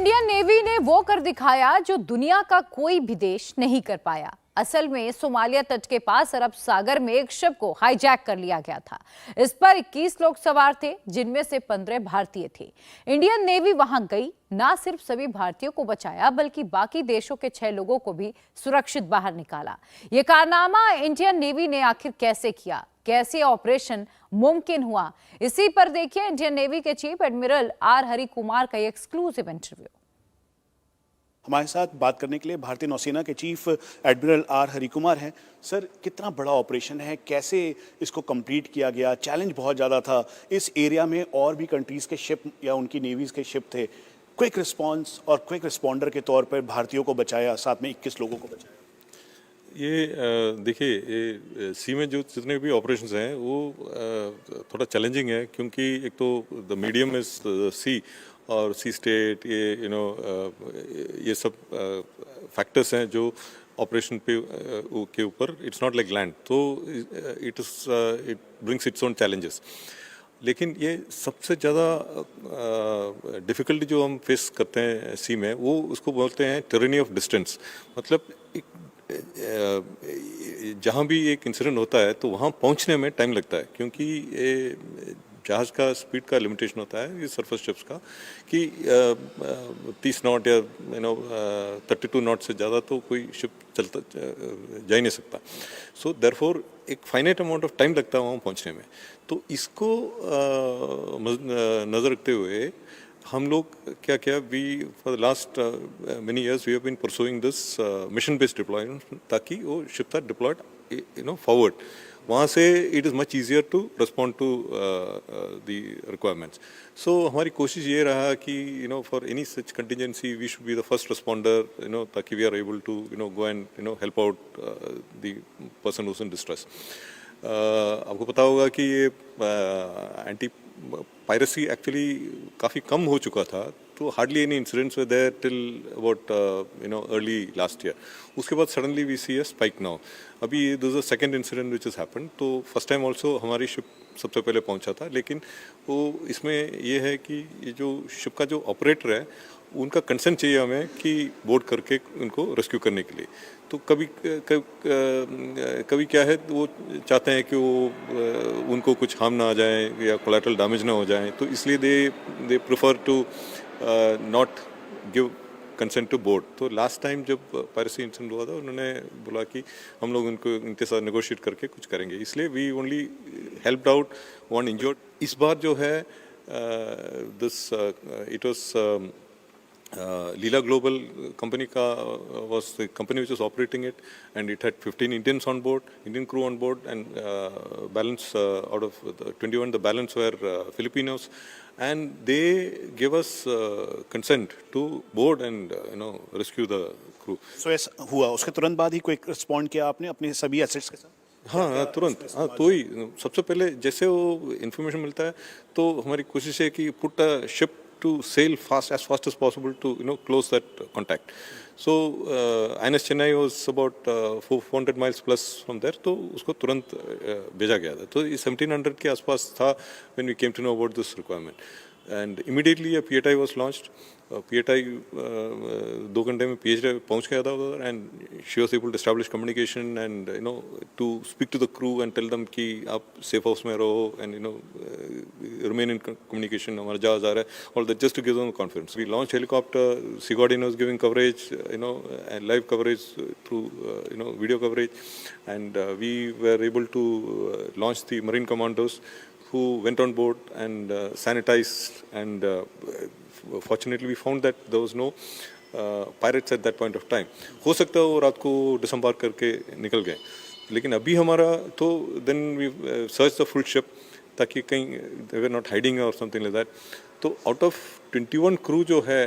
Indian navy ने वो कर दिखाया जो दुनिया का कोई भी देश नहीं कर पाया। असल में सोमालिया तट के पास अरब सागर में एक शिप को हाईजैक कर लिया गया था। इस पर 21 लोग सवार थे, जिनमें से 15 भारतीय थे। इंडियन नेवी वहां गई, ना सिर्फ सभी भारतीयों को बचाया बल्कि बाकी देशों के 6 लोगों को भी सुरक्षित बाहर निकाला। ये कारनामा इंडियन नेवी ने आखिर कैसे किया, कैसे ऑपरेशन मुमकिन हुआ, इसी पर देखिए इंडियन नेवी के chief admiral R Hari Kumar का एक्सक्लूसिव इंटरव्यू। हमारे साथ बात करने के लिए भारतीय नौसेना के chief admiral R Hari Kumar हैं। सर, कितना बड़ा ऑपरेशन है, कैसे इसको कंप्लीट किया गया? चैलेंज बहुत ज़्यादा था। इस एरिया में और भी कंट्रीज़ के शिप या उनकी नेवीज़ के शिप थे। क्विक रिस्पांस और क्विक रिस्पॉन्डर के तौर पर भारतीयों को बचाया, साथ में 21 लोगों को बचाया। ये देखिए, ये सी में जो जितने भी ऑपरेशंस हैं वो थोड़ा चैलेंजिंग है, क्योंकि एक तो द मीडियम इज सी और सी स्टेट, ये सब फैक्टर्स हैं जो ऑपरेशन पे के ऊपर, इट्स नॉट लाइक लैंड, तो it brings its own challenges. लेकिन ये सबसे ज़्यादा डिफ़िकल्टी जो हम फेस करते हैं सी में, वो उसको बोलते हैं टेरेनी ऑफ डिस्टेंस। मतलब जहाँ भी एक इंसिडेंट होता है तो वहाँ पहुँचने में टाइम लगता है, क्योंकि ये जहाज़ का स्पीड का लिमिटेशन होता है, ये सरफेस शिप्स का, कि 30 नॉट या 32 नॉट से ज़्यादा तो कोई शिप चलता जा ही नहीं सकता। सो देयरफॉर एक फाइनाइट अमाउंट ऑफ टाइम लगता है वहाँ पहुँचने में। तो इसको नज़र रखते हुए हम लोग क्या किया, we for the last many years we have been pursuing this mission based deployment, ताकि वो शिप्स आर डिप्लॉयड फॉरवर्ड। वहाँ से it is much easier to respond to the requirements. So हमारी कोशिश ये रहा कि for any such contingency we should be the first responder, ताकि we are able to go and help out the person who's in distress. आपको पता होगा कि ये एंटी पायरेसी एक्चुअली काफ़ी कम हो चुका था, तो hardly any incidents were there till about early last year. उसके बाद suddenly we see a spike now. अभी this is the second incident which is happened. तो फर्स्ट टाइम ऑल्सो हमारी शिप सबसे पहले पहुंचा था, लेकिन वो इसमें ये है कि ये जो शिप का जो ऑपरेटर है, उनका कंसेंट चाहिए हमें कि बोर्ड करके उनको रेस्क्यू करने के लिए। तो कभी क्या है, वो चाहते हैं कि वो उनको कुछ हार्म ना आ जाए या कोलैटरल डैमेज ना हो जाए, तो इसलिए they prefer to not give consent to board. तो लास्ट टाइम जब पायरेसी इंसिडेंट हुआ था, उन्होंने बोला कि हम लोग उनके साथ नेगोशिएट करके कुछ करेंगे, इसलिए we only helped out one injured. इस बार जो है this it was Leela Global company was the company which was operating it, and it had 15 Indians on board, Indian crew on board, and balance out of the 21, the balance were Filipinos, and they gave us consent to board and rescue the crew. So ऐसा हुआ, उसके तुरंत बाद ही quick respond किया आपने अपने सभी assets के साथ? हाँ, तुरंत। हाँ, तो ही सबसे पहले जैसे वो इन्फॉर्मेशन मिलता है, तो हमारी कोशिश है कि put a ship to sail as fast as possible to close that contact. So INS Chennai was about 400 miles plus from there, तो उसको तुरंत भेजा गया था। तो ये 1700 के आसपास था when we came to know about this requirement, and immediately a PHI was launched. PHI 2 घंटे में PHI पहुंच गया था उधर, and she was able to establish communication and to speak to the crew and tell them कि आप safe house में रहो and remain in communication, हमारा जहाज आ रहा है, all that, just to give them confidence. We launched helicopter, Sea Guardian was giving coverage, and live coverage through video coverage, and we were able to launch the Marine Commandos, who went on board and sanitized, and fortunately we found that there was no pirates at that point of time. हो सकता है वो रात को डिसम्बार्क करके निकल गए, लेकिन अभी हमारा तो then we searched the full ship, ताकि कहीं they were not hiding or something like that. तो out of 21 crew जो है,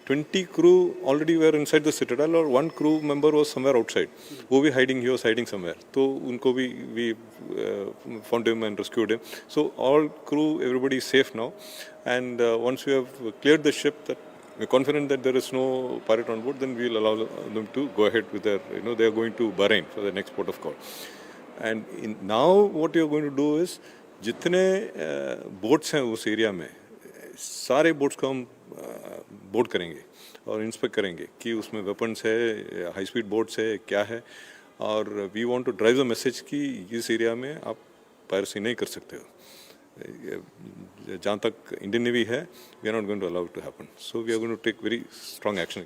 20 crew already were inside the citadel, और 1 crew member was somewhere outside. वो भी hiding, he was hiding somewhere. तो उनको भी we found him and rescued him. So all crew, everybody is safe now, and once we have cleared the ship, that we're confident that there is no pirate on board, then we'll allow them to go ahead with their, they are going to Bahrain for the next port of call. And now what you're going to do is, जितने boats हैं उस area में, सारे boats को हम board करेंगे और inspect करेंगे कि उसमें वेपन्स है, हाई स्पीड बोट्स है, क्या है। और we want to drive the message कि इस एरिया में आप पायरेसी नहीं कर सकते हो। जहाँ तक इंडियन नेवी है, we are not going to allow it to happen, so we are going to take very strong action.